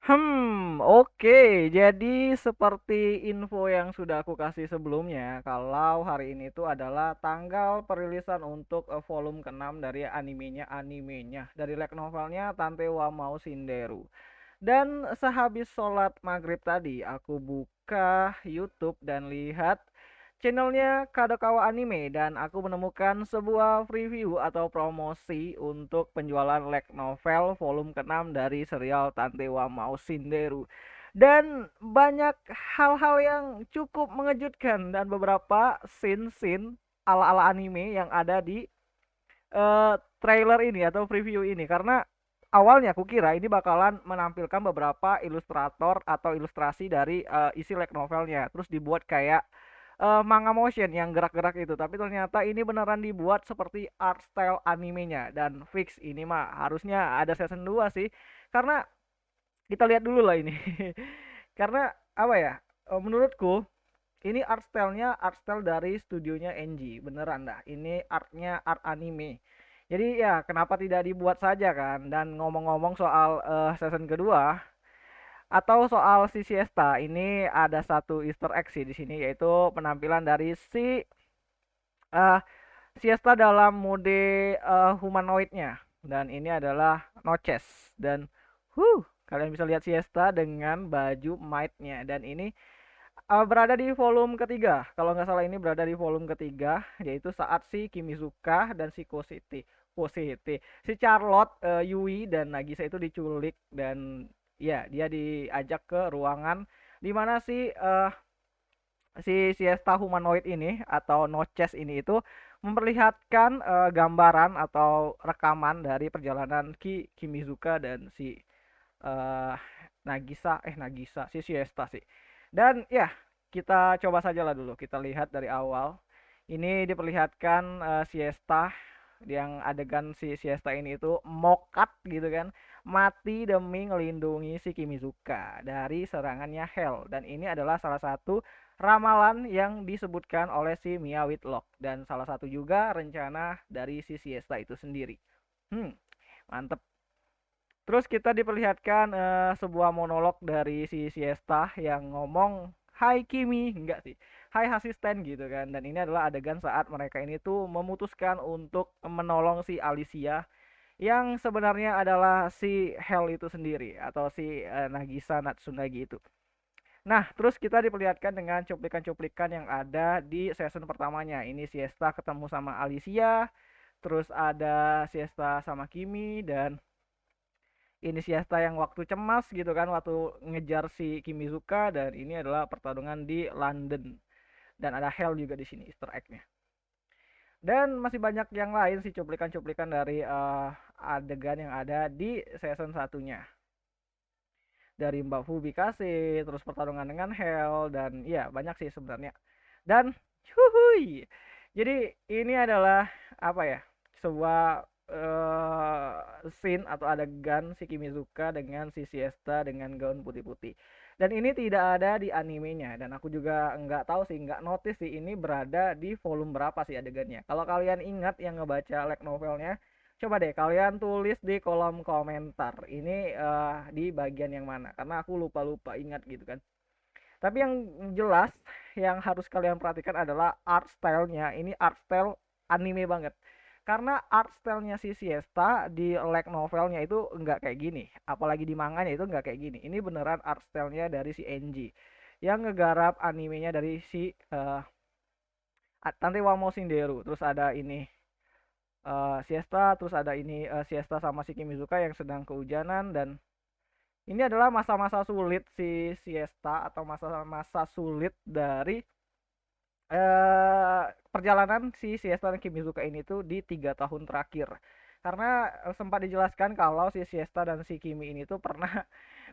Oke. Jadi seperti info yang sudah aku kasih sebelumnya, kalau hari ini itu adalah tanggal perilisan untuk volume ke-6 dari animenya dari light novelnya Tante wa Mau Shinderu. Dan sehabis sholat maghrib tadi, aku buka YouTube dan lihat channelnya Kadokawa Anime dan aku menemukan sebuah preview atau promosi untuk penjualan light novel volume ke-6 dari serial Tante wa Mau Shinderu. Dan banyak hal-hal yang cukup mengejutkan dan beberapa scene-scene ala-ala anime yang ada di trailer ini atau preview ini, karena awalnya aku kira ini bakalan menampilkan beberapa ilustrator atau ilustrasi dari isi light novelnya terus dibuat kayak manga motion yang gerak-gerak itu, tapi ternyata ini beneran dibuat seperti art style animenya dan fix ini mah harusnya ada season 2 sih, karena kita lihat dulu lah ini. Karena apa ya, menurutku ini art style dari studionya NG, beneran dah. Ini artnya art anime. Jadi ya kenapa tidak dibuat saja kan? Dan ngomong-ngomong soal season kedua atau soal si Siesta, ini ada satu Easter egg sih di sini, yaitu penampilan dari si eh, Siesta dalam mode humanoidnya. Dan ini adalah Noches. Dan kalian bisa lihat Siesta dengan baju might-nya. Dan ini berada di volume ketiga. Kalau nggak salah ini berada di volume ketiga, yaitu saat si Kimizuka dan si Kosete, si Charlotte, Yui dan Nagisa itu diculik dan ya dia diajak ke ruangan di mana si Siesta humanoid ini atau Noches ini itu memperlihatkan gambaran atau rekaman dari perjalanan Kimizuka dan si eh Nagisa si Siesta sih. Dan ya, kita coba saja lah dulu. Kita lihat dari awal. Ini diperlihatkan Siesta yang adegan si Siesta ini itu mokat gitu kan, mati demi melindungi si Kimizuka dari serangannya Hell. Dan ini adalah salah satu ramalan yang disebutkan oleh si Mia Whitlock dan salah satu juga rencana dari si Siesta itu sendiri. Mantep. Terus kita diperlihatkan sebuah monolog dari si Siesta yang ngomong, "Hai Kimi," enggak sih, "Hai asisten," gitu kan. Dan ini adalah adegan saat mereka ini tuh memutuskan untuk menolong si Alicia yang sebenarnya adalah si Hell itu sendiri atau si Nagisa Natsunagi itu. Nah, terus kita diperlihatkan dengan cuplikan-cuplikan yang ada di season pertamanya. Ini Siesta ketemu sama Alicia, terus ada Siesta sama Kimi, dan ini Siesta yang waktu cemas gitu kan, waktu ngejar si Kimizuka, dan ini adalah pertarungan di London. Dan ada Hell juga di sini Easter egg-nya. Dan masih banyak yang lain sih cuplikan-cuplikan dari adegan yang ada di season satunya. Dari Mbak Fubikase, terus pertarungan dengan Hell, dan ya banyak sih sebenarnya. Dan cuy. Jadi ini adalah apa ya? Sebuah scene atau adegan si Kimizuka dengan si Siesta dengan gaun putih-putih. Dan ini tidak ada di animenya dan aku juga nggak tahu sih, nggak notice sih ini berada di volume berapa sih adegannya. Kalau kalian ingat yang ngebaca light novelnya, coba deh kalian tulis di kolom komentar. Ini di bagian yang mana? Karena aku lupa-lupa ingat gitu kan. Tapi yang jelas yang harus kalian perhatikan adalah art style-nya. Ini art style anime banget. Karena art style-nya si Siesta di light novelnya itu nggak kayak gini. Apalagi di manganya itu nggak kayak gini. Ini beneran art style-nya dari si Enji. Yang ngegarap animenya dari si Tante wa Mau Shinderu. Terus ada ini Siesta, terus ada ini Siesta sama si Kimizuka yang sedang kehujanan, dan ini adalah masa-masa sulit si Siesta atau masa-masa sulit dari perjalanan si Siesta dan Kimizuka ini tuh di 3 tahun terakhir. Karena sempat dijelaskan kalau si Siesta dan si Kimi ini tuh pernah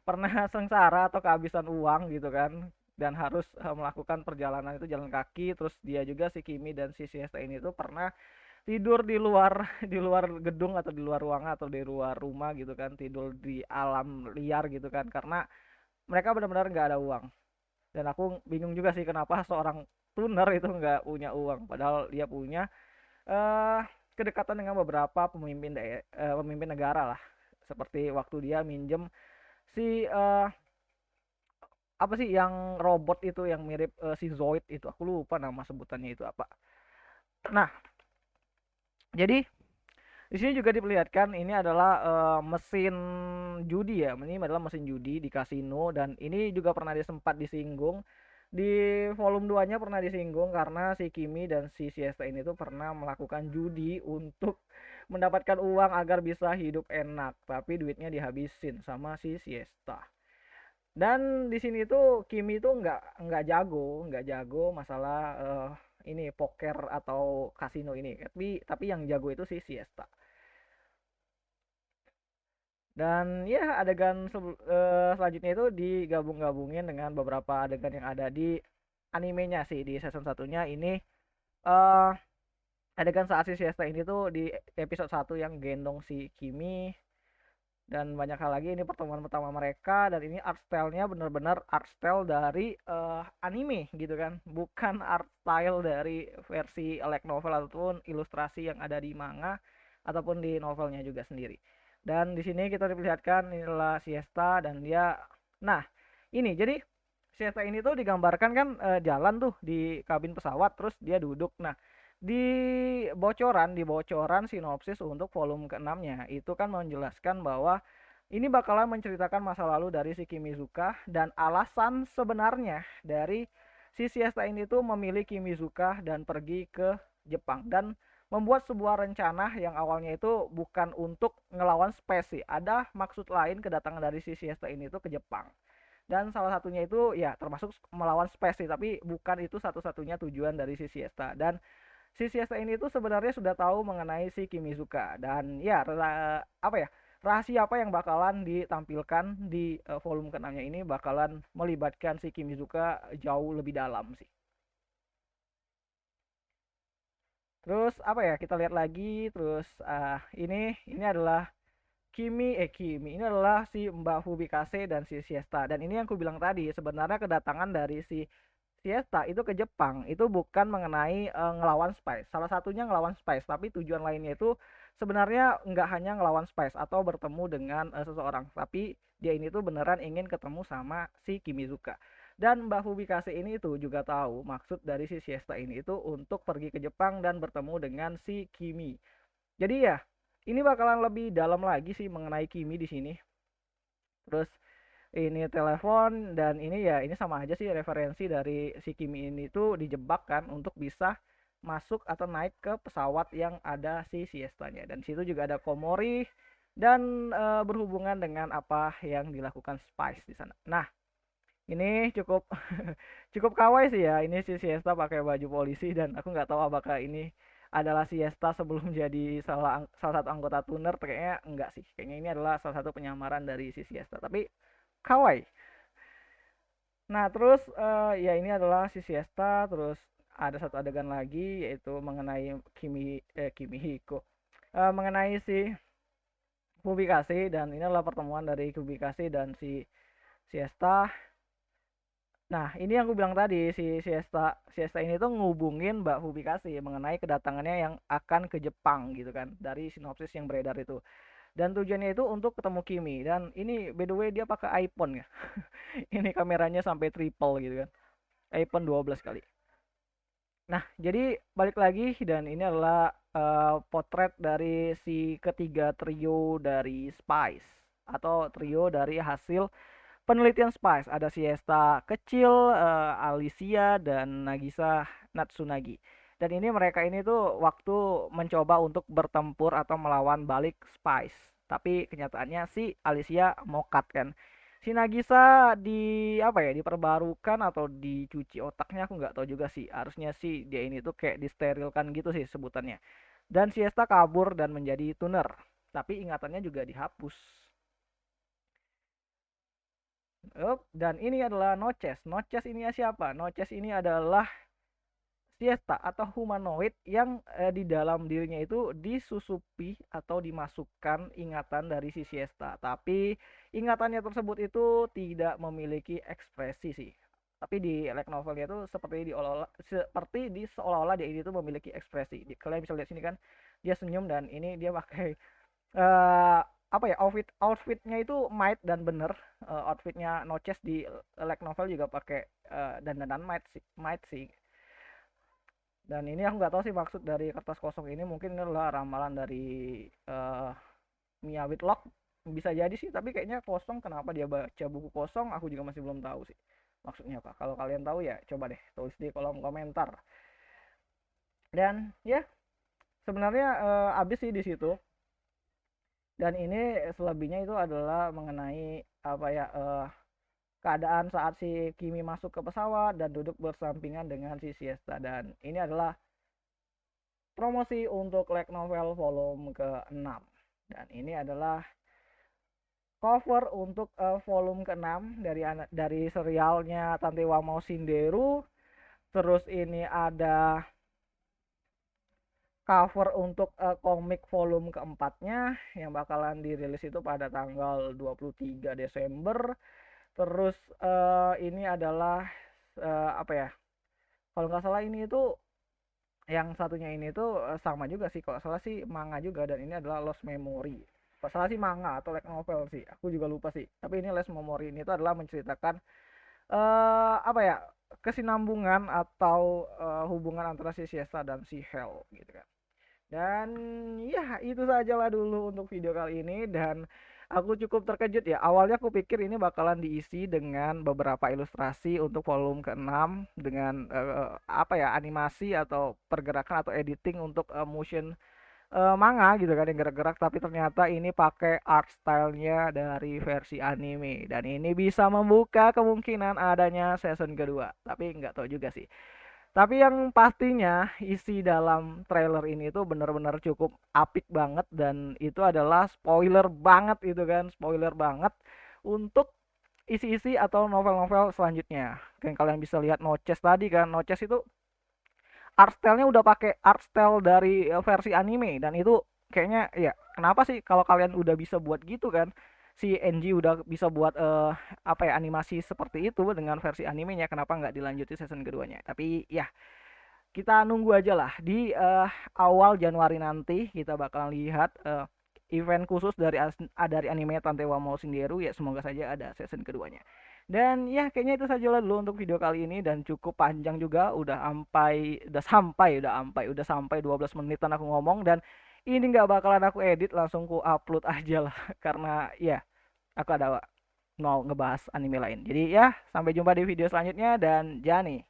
pernah sengsara atau kehabisan uang gitu kan, dan harus melakukan perjalanan itu jalan kaki. Terus dia juga si Kimi dan si Siesta ini tuh pernah tidur di luar di luar gedung atau di luar ruangan atau di luar rumah gitu kan, tidur di alam liar gitu kan, karena mereka benar-benar nggak ada uang. Dan aku bingung juga sih kenapa seorang tuner itu nggak punya uang padahal dia punya eh kedekatan dengan beberapa pemimpin negara lah, seperti waktu dia minjem Si apa sih yang robot itu yang mirip si Zoid itu, aku lupa nama sebutannya itu apa. Nah, jadi di sini juga diperlihatkan ini adalah mesin judi ya. Ini adalah mesin judi di kasino dan ini juga pernah sempat disinggung di volume 2-nya, pernah disinggung karena si Kimi dan si Siesta ini tuh pernah melakukan judi untuk mendapatkan uang agar bisa hidup enak, tapi duitnya dihabisin sama si Siesta. Dan di sini tuh Kimi tuh nggak jago masalah ini poker atau kasino ini. Tapi yang jago itu si Siesta. Dan ya adegan selanjutnya itu digabung-gabungin dengan beberapa adegan yang ada di animenya sih di season satunya ini. eh Adegan saat si Siesta ini tuh di episode 1 yang gendong si Kimi dan banyak hal lagi. Ini pertemuan pertama mereka dan ini art style-nya bener-bener art style dari anime gitu kan, bukan art style dari versi light novel ataupun ilustrasi yang ada di manga ataupun di novelnya juga sendiri. Dan di sini kita diperlihatkan inilah Siesta dan dia, nah ini jadi Siesta ini tuh digambarkan kan jalan tuh di kabin pesawat terus dia duduk. Nah, di bocoran sinopsis untuk volume ke-6-nya itu kan menjelaskan bahwa ini bakalan menceritakan masa lalu dari si Kimizuka dan alasan sebenarnya dari si Siesta ini tuh memilih Kimizuka dan pergi ke Jepang dan membuat sebuah rencana yang awalnya itu bukan untuk ngelawan Space sih. Ada maksud lain kedatangan dari si Siesta ini tuh ke Jepang. Dan salah satunya itu ya termasuk melawan Space sih, tapi bukan itu satu-satunya tujuan dari si Siesta. Dan si Siesta ini tuh sebenarnya sudah tahu mengenai si Kimizuka dan ya apa ya, rahasia apa yang bakalan ditampilkan di volume ke-6-nya ini bakalan melibatkan si Kimizuka jauh lebih dalam sih. Terus apa ya, kita lihat lagi terus ini adalah Kimi ini adalah si Mbak Fubikase dan si Siesta dan ini yang aku bilang tadi sebenarnya kedatangan dari si Siesta itu ke Jepang itu bukan mengenai ngelawan Spice. Salah satunya ngelawan Spice, tapi tujuan lainnya itu sebenarnya nggak hanya ngelawan Spice atau bertemu dengan seseorang, tapi dia ini tuh beneran ingin ketemu sama si Kimizuka. Dan Mbak Fubikase ini tuh juga tahu maksud dari si Siesta ini itu untuk pergi ke Jepang dan bertemu dengan si Kimi. Jadi ya, ini bakalan lebih dalam lagi sih mengenai Kimi di sini. Terus ini telepon dan ini ya ini sama aja sih referensi dari si Kimi ini tuh dijebak kan untuk bisa masuk atau naik ke pesawat yang ada si Siestanya dan situ juga ada Komori dan berhubungan dengan apa yang dilakukan Spice di sana. Nah, ini cukup cukup kawaii sih ya. Ini si Siesta pakai baju polisi dan aku nggak tahu apakah ini adalah Siesta sebelum jadi salah satu anggota tuner. Kayaknya enggak sih. Kayaknya ini adalah salah satu penyamaran dari si Siesta. Tapi kawaii. Nah, terus ya ini adalah si Siesta, terus ada satu adegan lagi yaitu mengenai Kimihiko. Mengenai si Fubikase dan ini adalah pertemuan dari Fubikase dan si Siesta. Nah, ini yang aku bilang tadi, si Siesta Siesta ini tuh ngubungin Mbak Fubikase mengenai kedatangannya yang akan ke Jepang gitu kan, dari sinopsis yang beredar itu. Dan tujuannya itu untuk ketemu Kimi dan ini by the way dia pakai iPhone ya. Ini kameranya sampai triple gitu kan. iPhone 12 kali. Nah, jadi balik lagi dan ini adalah potret dari si ketiga trio dari Spice atau trio dari hasil penelitian Spice. Ada Siesta kecil, Alicia dan Nagisa Natsunagi. Dan ini mereka ini tuh waktu mencoba untuk bertempur atau melawan balik Spice. Tapi kenyataannya si Alicia mokat kan. Si Nagisa apa ya, diperbarukan atau dicuci otaknya aku nggak tahu juga sih. Harusnya sih dia ini tuh kayak disterilkan gitu sih sebutannya. Dan Siesta kabur dan menjadi tuner. Tapi ingatannya juga dihapus. Dan ini adalah Noches. Noches ini siapa? Noches ini adalah Siesta atau humanoid yang di dalam dirinya itu disusupi atau dimasukkan ingatan dari si Siesta. Tapi ingatannya tersebut itu tidak memiliki ekspresi sih. Tapi di light novelnya itu seperti di seolah-olah dia itu memiliki ekspresi. Kalian bisa lihat sini kan dia senyum dan ini dia pakai apa ya, outfitnya itu might dan bener. Outfitnya Noches di light novel juga pakai dandanan might sih. Dan ini aku nggak tahu sih maksud dari kertas kosong ini, mungkin ini adalah ramalan dari uh, Mia Whitlock, bisa jadi sih, tapi kayaknya kosong, kenapa dia baca buku kosong aku juga masih belum tahu sih maksudnya apa. Kalau kalian tahu ya coba deh tulis di kolom komentar. Dan ya sebenarnya abis sih di situ. Dan ini selebihnya itu adalah mengenai apa ya, keadaan saat si Kimi masuk ke pesawat dan duduk bersampingan dengan si Siesta. Dan ini adalah promosi untuk light novel volume ke-6. Dan ini adalah cover untuk volume ke-6 dari serialnya Tante wa Mau Shinderu. Terus ini ada cover untuk komik volume keempatnya yang bakalan dirilis itu pada tanggal 23 Desember. Terus ini adalah apa ya, kalau nggak salah ini itu yang satunya ini tuh sama juga sih, kalau salah sih manga juga, dan ini adalah Lost Memory. Kalau salah sih manga atau light novel sih, aku juga lupa sih. Tapi ini Lost Memory ini tuh adalah menceritakan apa ya, kesinambungan atau hubungan antara si Siesta dan si Hell gitu kan. Dan ya itu sajalah dulu untuk video kali ini. Dan aku cukup terkejut ya. Awalnya aku pikir ini bakalan diisi dengan beberapa ilustrasi untuk volume ke-6 dengan apa ya, animasi atau pergerakan atau editing untuk motion manga gitu kan yang gerak-gerak, tapi ternyata ini pakai art stylenya dari versi anime, dan ini bisa membuka kemungkinan adanya season kedua, tapi nggak tahu juga sih. Tapi yang pastinya isi dalam trailer ini tuh bener-bener cukup apik banget, dan itu adalah spoiler banget itu kan, spoiler banget untuk isi-isi atau novel-novel selanjutnya. Kayak kalian bisa lihat Noches tadi kan, Noches itu art style-nya udah pakai art style dari versi anime, dan itu kayaknya ya kenapa sih kalau kalian udah bisa buat gitu kan, si NG udah bisa buat apa ya, animasi seperti itu dengan versi animenya, kenapa nggak dilanjutin season keduanya. Tapi ya kita nunggu aja lah, di awal Januari nanti kita bakalan lihat event khusus dari anime Tante wa Mau Shinderu ya, semoga saja ada season keduanya. Dan ya kayaknya itu saja lah dulu untuk video kali ini, dan cukup panjang juga, udah sampai 12 menitan aku ngomong, dan ini nggak bakalan aku edit, langsung ku upload aja lah karena ya aku ada mau ngebahas anime lain. Jadi ya sampai jumpa di video selanjutnya, dan Jani.